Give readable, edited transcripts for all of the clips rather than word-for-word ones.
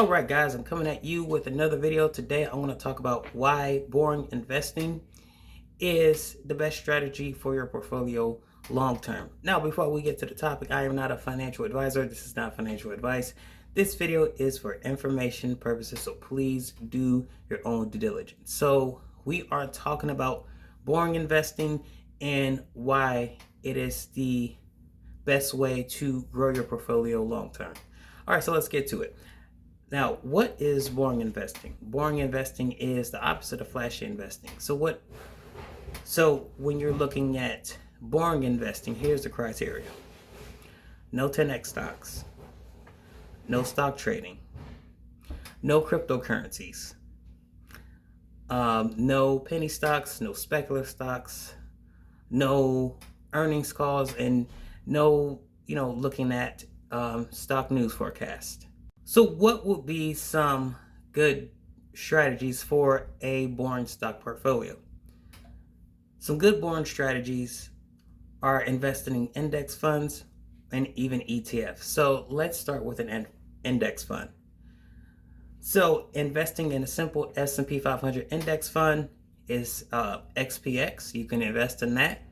All right, guys, I'm coming at you with another video. Today, I want to talk about why boring investing is the best strategy for your portfolio long term. Now, before we get to the topic, I am not a financial advisor. This is not financial advice. This video is for information purposes, so please do your own due diligence. So we are talking about boring investing and why it is the best way to grow your portfolio long term. All right, so let's get to it. Now, what is boring investing? Boring investing is the opposite of flashy investing. So when you're looking at boring investing, here's the criteria. No 10x stocks, no stock trading, no cryptocurrencies, no penny stocks, no speculative stocks, no earnings calls, and no, looking at stock news forecast. So what would be some good strategies for a boring stock portfolio? Some good boring strategies are investing in index funds and even ETFs. So let's start with an index fund. So investing in a simple S&P 500 index fund is XPX. You can invest in that.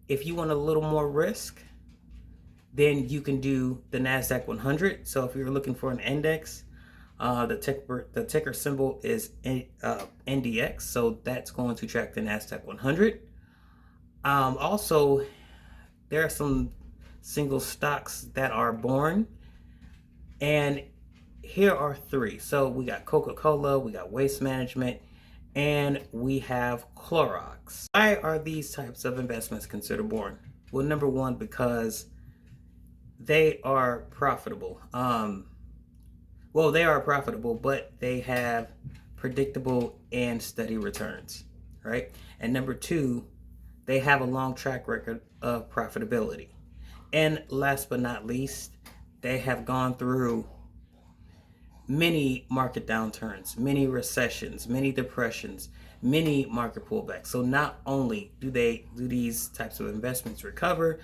If you want a little more risk, then you can do the NASDAQ 100. So if you're looking for an index, the ticker symbol is NDX. So that's going to track the NASDAQ 100. Also, there are some single stocks that are boring. And here are three. So we got Coca-Cola, we got Waste Management, and we have Clorox. Why are these types of investments considered boring? Well, number one, because they are profitable. They are profitable, but they have predictable and steady returns, right? And number two, they have a long track record of profitability. And last but not least, they have gone through many market downturns, many recessions, many depressions, many market pullbacks. So not only do these types of investments recover,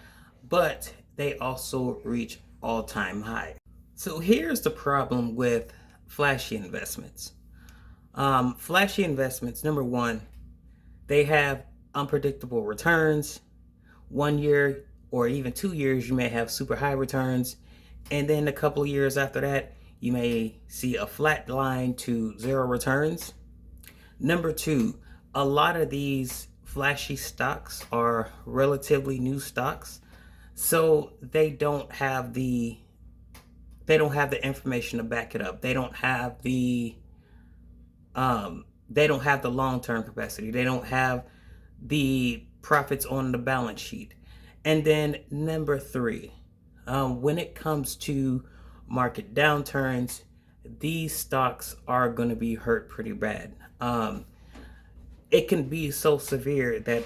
but they also reach all-time high. So here's the problem with flashy investments. Flashy investments, number one, they have unpredictable returns. 1 year or even 2 years, you may have super high returns. And then a couple of years after that, you may see a flat line to zero returns. Number two, a lot of these flashy stocks are relatively new stocks. So they don't have the information to back it up. They don't have the long-term capacity. They don't have the profits on the balance sheet. And then number three, when it comes to market downturns, these stocks are going to be hurt pretty bad. It can be so severe that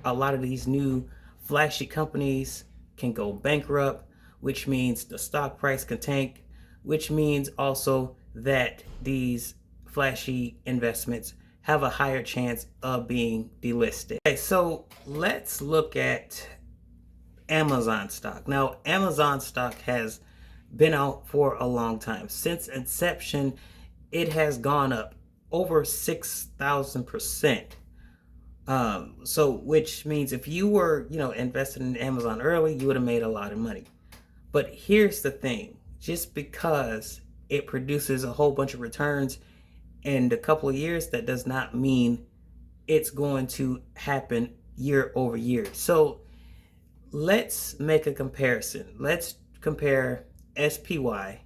a lot of these new flashy companies can go bankrupt, which means the stock price can tank, which means also that these flashy investments have a higher chance of being delisted. Okay, so let's look at Amazon stock. Now, Amazon stock has been out for a long time. Since inception, it has gone up over 6,000%. So which means if you were, invested in Amazon early, you would have made a lot of money. But here's the thing, just because it produces a whole bunch of returns in a couple of years, that does not mean it's going to happen year over year. So let's make a comparison. Let's compare SPY,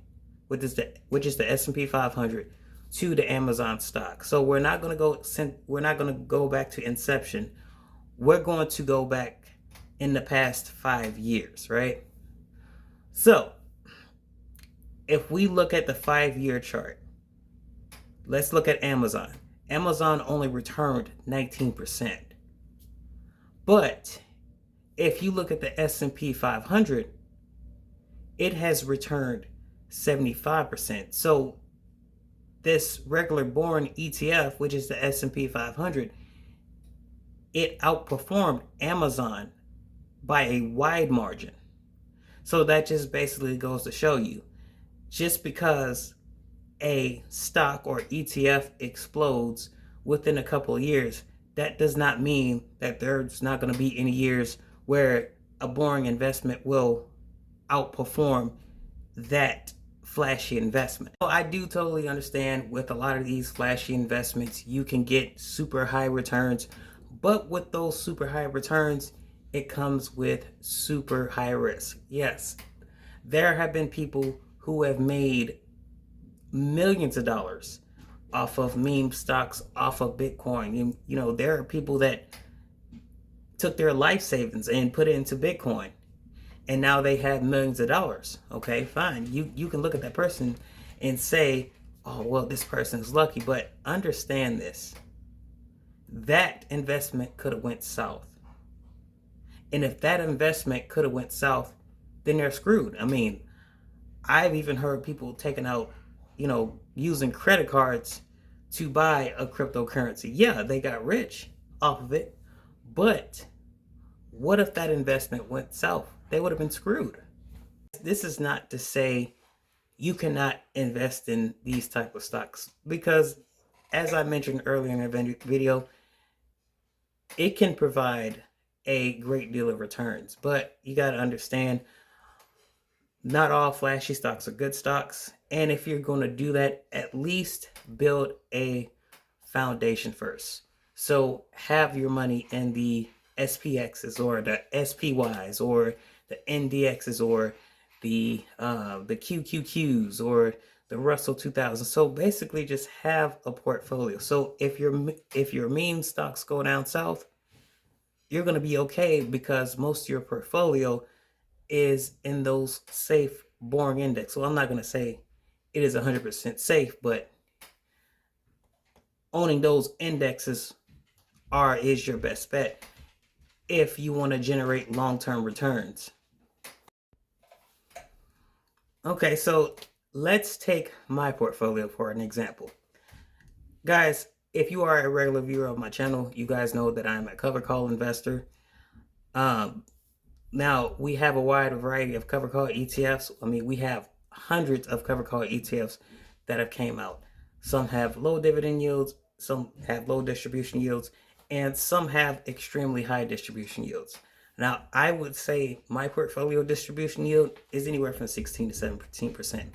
which is the S&P 500, to the Amazon stock. So we're not going to go back to inception. We're going to go back in the past 5 years, right? So if we look at the 5-year chart, let's look at Amazon. Amazon only returned 19%. But if you look at the S&P 500, it has returned 75%. So this regular boring ETF, which is the S&P 500, it outperformed Amazon by a wide margin. So that just basically goes to show you Just because a stock or ETF explodes within a couple of years, that does not mean that there's not going to be any years where a boring investment will outperform that flashy investment. So I do totally understand with a lot of these flashy investments, you can get super high returns, but with those super high returns, it comes with super high risk. Yes, there have been people who have made millions of dollars off of meme stocks, off of Bitcoin. There are people that took their life savings and put it into Bitcoin, and now they have millions of dollars. Okay, fine. You can look at that person and say, "Oh, well, this person is lucky," but understand this: that investment could have went south, and if that investment could have went south, then they're screwed. I mean, I've even heard people taking out, using credit cards to buy a cryptocurrency. Yeah, they got rich off of it, but what if that investment went south? They would have been screwed. This is not to say you cannot invest in these type of stocks, because as I mentioned earlier in the video, it can provide a great deal of returns, but you got to understand not all flashy stocks are good stocks. And if you're going to do that, at least build a foundation first. So have your money in the SPXs or the SPYs or the NDXs or the QQQs or the Russell 2000. So basically just have a portfolio. So if your meme stocks go down south, you're going to be okay because most of your portfolio is in those safe boring index. So I'm not going to say it is 100% safe, but owning those indexes is your best bet if you want to generate long-term returns. Okay, so let's take my portfolio for an example. Guys, if you are a regular viewer of my channel, you guys know that I'm a cover call investor. Now, we have a wide variety of cover call ETFs. I mean, we have hundreds of cover call ETFs that have came out. Some have low dividend yields, some have low distribution yields, and some have extremely high distribution yields. Now, I would say my portfolio distribution yield is anywhere from 16 to 17%.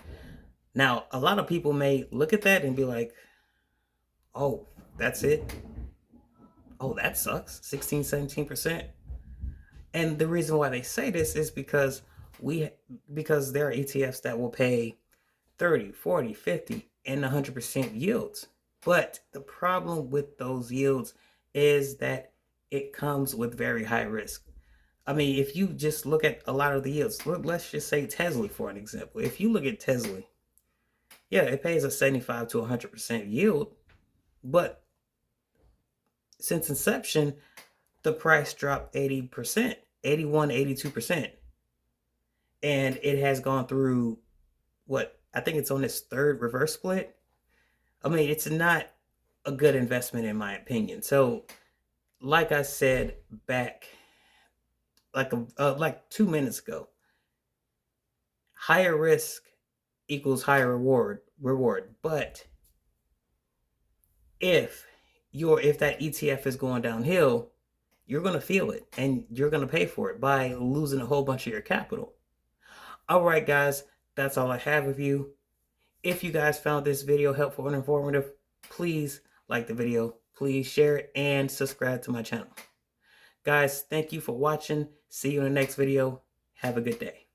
Now, a lot of people may look at that and be like, oh, that's it? Oh, that sucks, 16, 17%. And the reason why they say this is because there are ETFs that will pay 30, 40, 50, and 100% yields. But the problem with those yields is that it comes with very high risk. I mean, if you just look at a lot of the yields, let's just say Tesla for an example. If you look at Tesla, yeah, it pays a 75 to 100% yield, but since inception, the price dropped 80%, 81, 82%. And it has gone through I think it's on its third reverse split. I mean, it's not a good investment in my opinion. So, like I said back like 2 minutes ago, higher risk equals higher reward. But if that ETF is going downhill, you're going to feel it and you're going to pay for it by losing a whole bunch of your capital. All right, guys, that's all I have of you. If you guys found this video helpful and informative, please like the video, please share it, and subscribe to my channel. Guys, thank you for watching. See you in the next video. Have a good day.